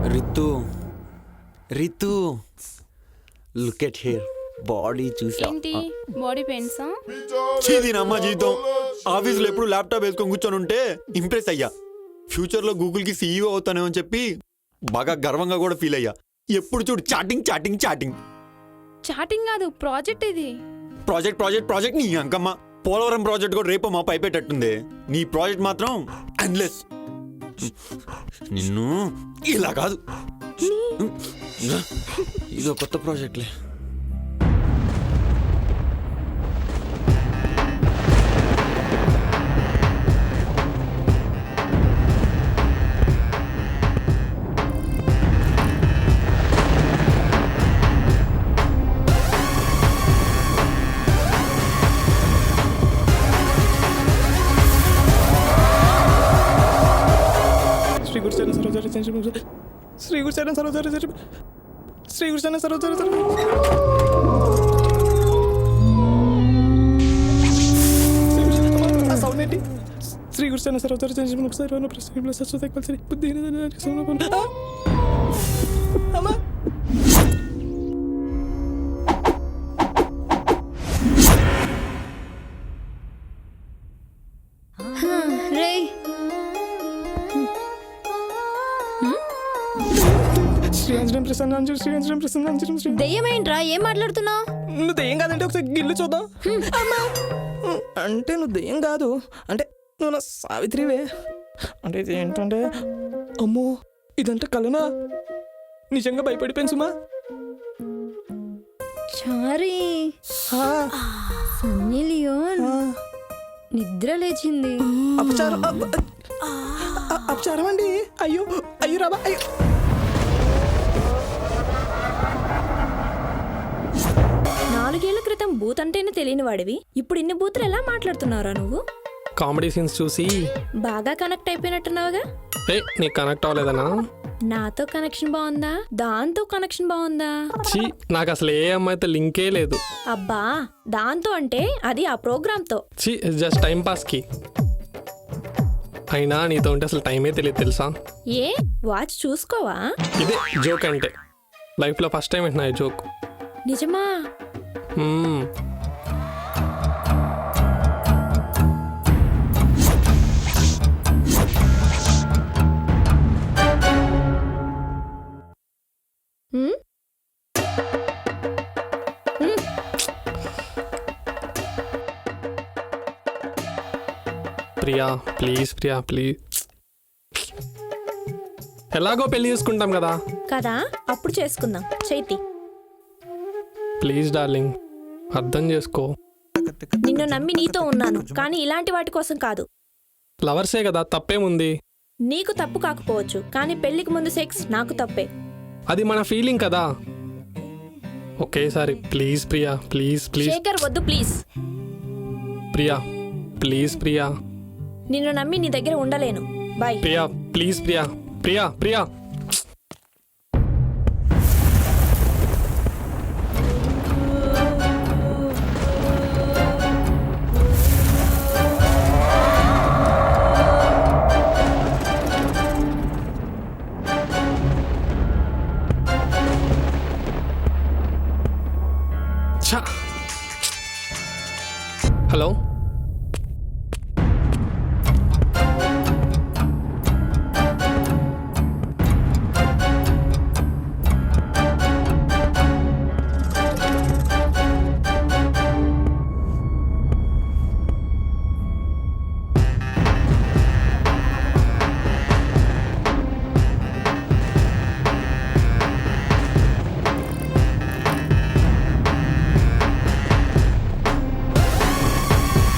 Ritu Ritu look at here body చూసా ఏంటి body పెయిన్సా? చీదీనమ్మ జీవితం. ఆఫీస్లో ఎప్పుడు ల్యాప్టాప్ వేసుకొని కూర్చొని ఉంటే ఇంప్రెస్ అయ్యా. ఫ్యూచర్లో గూగుల్కి సీఈఓ అవుతానేమని చెప్పి బాగా గర్వంగా కూడా ఫీల్ అయ్యా. ఎప్పుడు చూడు చాటింగ్ చాటింగ్ చాటింగ్. చాటింగ్ కాదు, ప్రాజెక్ట్ ఇది. ప్రాజెక్ట్ ప్రాజెక్ట్ ప్రాజెక్ట్ నీ అంకమ్మ. పోలవరం ప్రాజెక్ట్ కూడా రేపు మా పైపెట్టేట్టుంది. నీ ప్రాజెక్ట్ మాత్రం ఎండ్లెస్. నిన్ను ఇలా కాదు, ఇదో కొత్త ప్రాజెక్ట్లే. దెయ్యమేంట్రా, ఏం మాట్లాడుతున్నావు? నువ్వు దెయ్యం కాదంటే ఒకసారి గిల్లు చూద్దాం. అంటే నువ్వు దెయ్యం కాదు, అంటే నువ్వు నా సావిత్రివే. అంటే ఇది ఏంటంటే, అమ్మో ఇదంటే కలనా? నిజంగా భయపడిపోయాను సుమా. చారీ, సన్నీ లియోన్ నిద్ర లేచింది. అపచారం అపచారం అండి. అయ్యో అయ్యో రాబా అయ్యో. 4 ఏళ్ల క్రితం బూత్ అంటేనే తెలియని వాడివి, ఇప్పుడు ఇన్ని బూతులు ఎలా మాట్లాడుతున్నావురా నువ్వు? కామెడీ సీన్స్ చూసి బాగా కనెక్ట్ అయిపోయినట్టున్నావుగా. నీకు కనెక్ట్ అవ్వలేదనా? నాతో కనెక్షన్ బాగుందా, దాంతో కనెక్షన్ బాగుందా? చీ, నాకు అసలు ఏ అమ్మాయితో లింకే లేదు. అబ్బా, దాంతో అంటే అది ఆ ప్రోగ్రామ్ తో. చీ, జస్ట్ టైం పాస్ కి. అయినా నీతో ఉంటే అసలు టైమే తెలియదు తెలుసా? ఏ వాచ్ చూసుకోవా? ఇదే జోక్ అంటే. లైఫ్లో ఫస్ట్ టైం వింటున్నా ఈ జోక్. నిజమా? Priya please, Priya please. ఎలాగో పెళ్లి చేసుకుంటాం కదా. కదా, అప్పుడు చేసుకుందాం. చైతి ప్లీజ్ డార్లింగ్, అర్థం చేసుకో. నిన్ను నమ్మి నీతో ఉన్నాను, కానీ ఇలాంటి వాటి కోసం కాదు. లవర్సే కదా, తప్పేముంది? నీకు తప్పు కాకపోవచ్చు, కానీ పెళ్లికి ముందు సెక్స్ నాకు తప్పే. అది మన ఫీలింగ్ కదా. ఒకేసారి please Priya please please. Shekhar వద్దు ప్లీజ్. ప్రియా ప్లీజ్, ప్రియా నిన్ను నమ్మి నీ దగ్గర ఉండలేను. బాయ్. ప్రియా ప్లీజ్, ప్రియా ప్రియా ప్రియా